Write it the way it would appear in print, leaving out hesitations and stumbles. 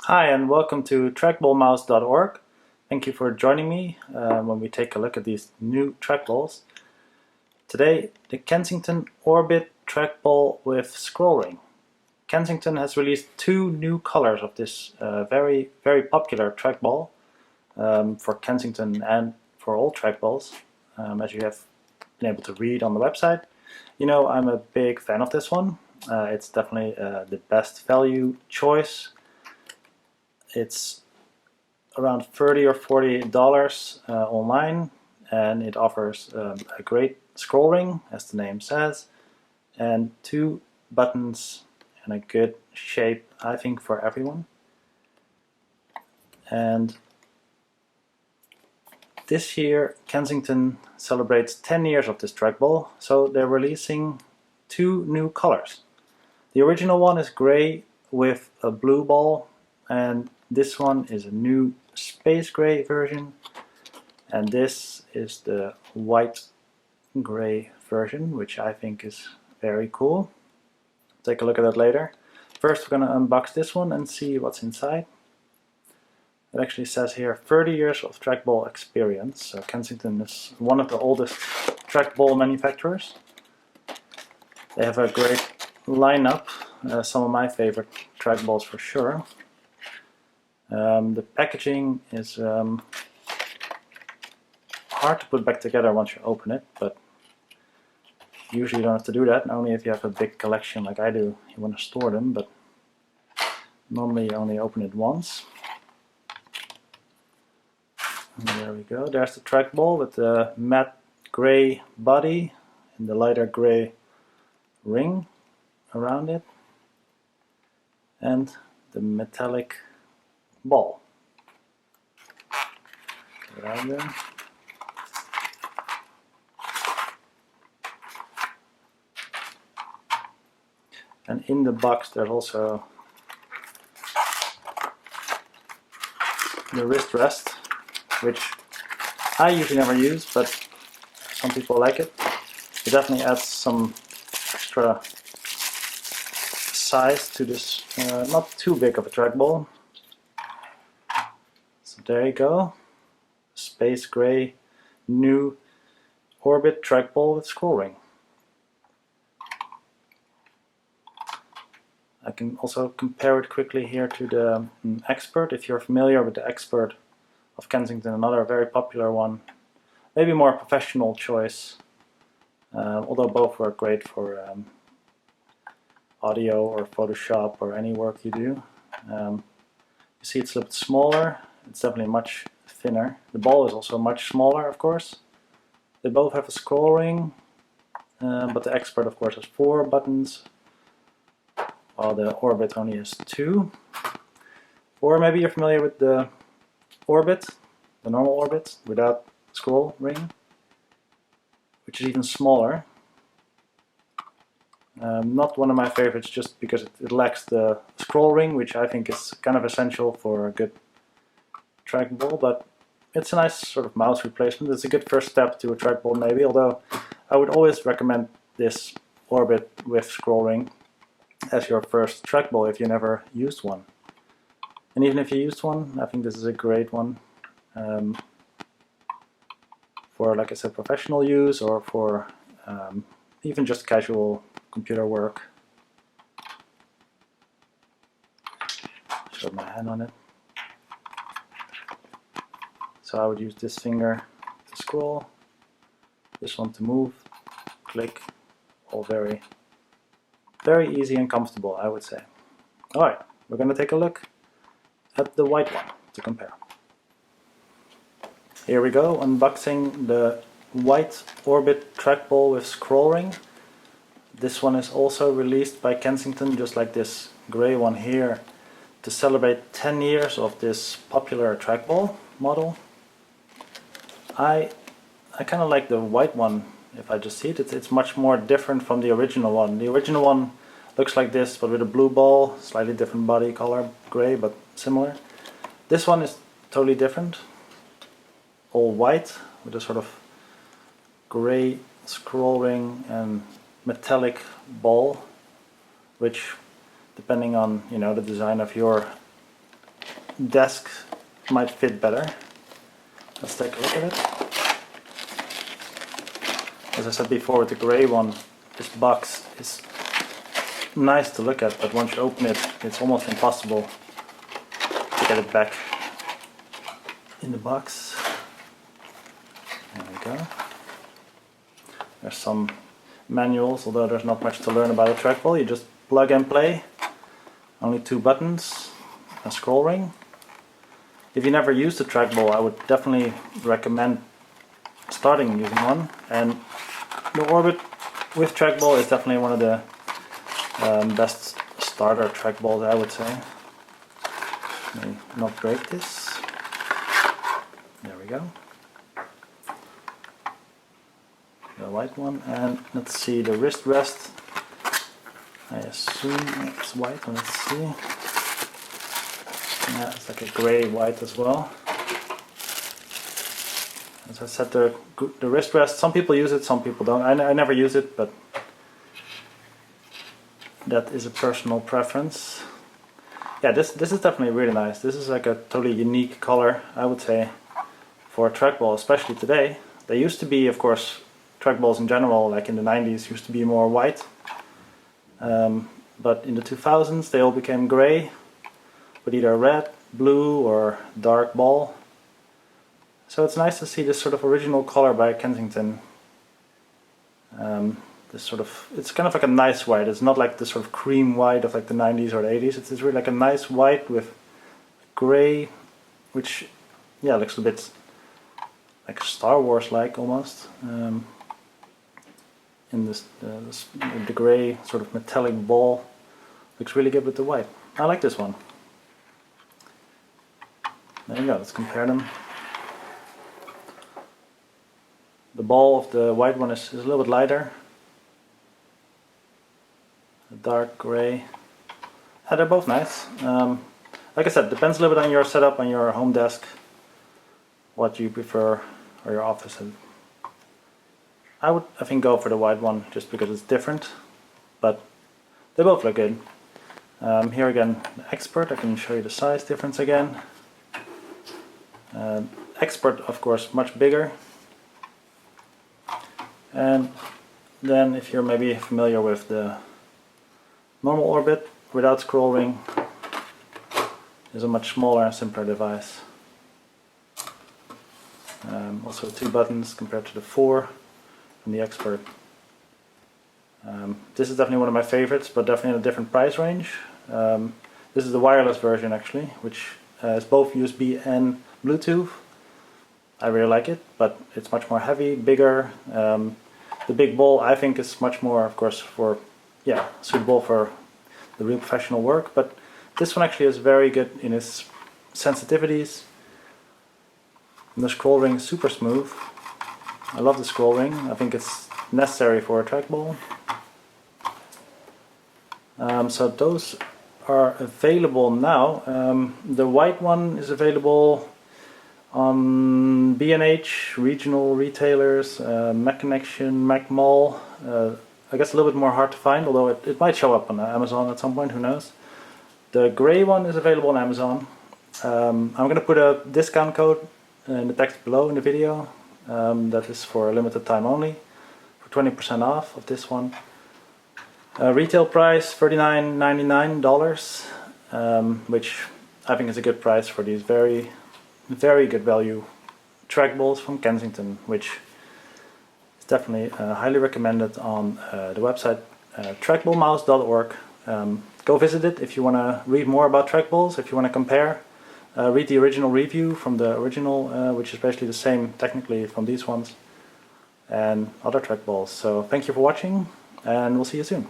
Hi and welcome to trackballmouse.org. Thank you for joining me when we take a look at these new trackballs. Today, the Kensington Orbit Trackball with scroll ring. Kensington has released two new colors of this very popular trackball for Kensington and for all trackballs, as you have been able to read on the website. You know, I'm a big fan of this one. It's definitely the best value choice. It's around $30 or $40 online, and it offers a great scroll ring, as the name says, and two buttons and a good shape, I think, for everyone. And this year Kensington celebrates 10 years of this trackball, so they're releasing two new colors. The original one is gray with a blue ball, and this one is a new space gray version, and this is the white gray version, which I think is very cool. Take a look at that later. First we're going to unbox this one and see what's inside. It actually says here 30 years of trackball experience. So Kensington is one of the oldest trackball manufacturers. They have a great lineup, some of my favorite trackballs for sure. The packaging is hard to put back together once you open it, but usually you don't have to do that, only if you have a big collection like I do. You want to store them, but normally you only open it once. And there we go, there's the trackball with the matte gray body and the lighter gray ring around it, and the metallic ball. Get it out of there. And in the box there's also the wrist rest, which I usually never use, but some people like it. It definitely adds some extra size to this, not too big of a trackball. So there you go, space gray new Orbit Trackball with scroll ring. I can also compare it quickly here to the Expert. If you're familiar with the Expert of Kensington, another very popular one, maybe more professional choice, although both work great for audio or Photoshop or any work you do. You see it's a little bit smaller, it's definitely much thinner. The ball is also much smaller, of course. They both have a scroll ring, but the Expert of course has 4 buttons, while the Orbit only has 2. Or maybe you're familiar with the Orbit, the normal Orbit without scroll ring, which is even smaller. Not one of my favorites just because it lacks the scroll ring, which I think is kind of essential for a good trackball, but it's a nice sort of mouse replacement. It's a good first step to a trackball maybe, although I would always recommend this Orbit with scroll ring as your first trackball if you never used one. And even if you used one, I think this is a great one for, like I said, professional use, or for even just casual computer work. Show my hand on it. So I would use this finger to scroll, this one to move, click, all very easy and comfortable, I would say. Alright, we're going to take a look at the white one to compare. Here we go, unboxing the white Orbit Trackball with scroll ring. This one is also released by Kensington, just like this gray one here, to celebrate 10 years of this popular trackball model. I kind of like the white one. If I just see it, it's much more different from the original one. The original one looks like this, but with a blue ball, slightly different body color, gray, but similar. This one is totally different, all white with a sort of gray scroll ring and metallic ball, which, depending on the design of your desk might fit better. Let's take a look at it. As I said before, with the gray one, this box is nice to look at, but once you open it, it's almost impossible to get it back in the box. There we go. There's some manuals, although there's not much to learn about a trackball. You just plug and play. Only 2 buttons, a scroll ring. If you never used a trackball, I would definitely recommend starting using one. And the Orbit with trackball is definitely one of the best starter trackballs, I would say. Let me not break this. There we go. The white one, and let's see the wrist rest. I assume it's white. Let's see. Yeah, it's like a grey white as well. As I said, the wrist rest. Some people use it, some people don't. I never use it, but that is a personal preference. Yeah, this is definitely really nice. This is like a totally unique color, I would say, for a trackball, especially today. They used to be, of course, trackballs in general, like in the 90s, used to be more white. But in the 2000s they all became grey, with either red, blue or dark ball. So it's nice to see this sort of original color by Kensington. This sort of, it's kind of like a nice white. It's not like the sort of cream white of like the 90s or the 80s. It's really like a nice white with grey, which, yeah, looks a bit like Star Wars like almost. In this, the grey sort of metallic ball looks really good with the white. I like this one. There you go, let's compare them. The ball of the white one is a little bit lighter. The dark grey. Yeah, they're both nice. Like I said, depends a little bit on your setup, on your home desk, what you prefer, or your office. I think go for the white one just because it's different, but they both look good. Here again, the Expert. I can show you the size difference again. Expert, of course, much bigger. And then if you're maybe familiar with the normal Orbit without scroll ring, is a much smaller and simpler device. Also 2 buttons compared to the 4 from the Expert. This is definitely one of my favorites, but definitely in a different price range. This is the wireless version actually, which is both USB and Bluetooth. I really like it, but it's much more heavy, bigger. The big ball I think is much more, of course, suitable for the real professional work, but this one actually is very good in its sensitivities. And the scroll ring is super smooth. I love the scroll ring. I think it's necessary for a trackball. So those are available now. The white one is available on B&H, regional retailers, Mac Connection, Mac Mall. I guess a little bit more hard to find, although it might show up on Amazon at some point, who knows. The grey one is available on Amazon. I'm going to put a discount code in the text below in the video. That is for a limited time only, for 20% off of this one. Retail price $39.99, which I think is a good price for these very good value trackballs from Kensington, which is definitely highly recommended on the website trackballmouse.org. Go visit it if you want to read more about trackballs, if you want to compare. Read the original review from the original, which is basically the same technically from these ones, and other trackballs. So thank you for watching, and we'll see you soon.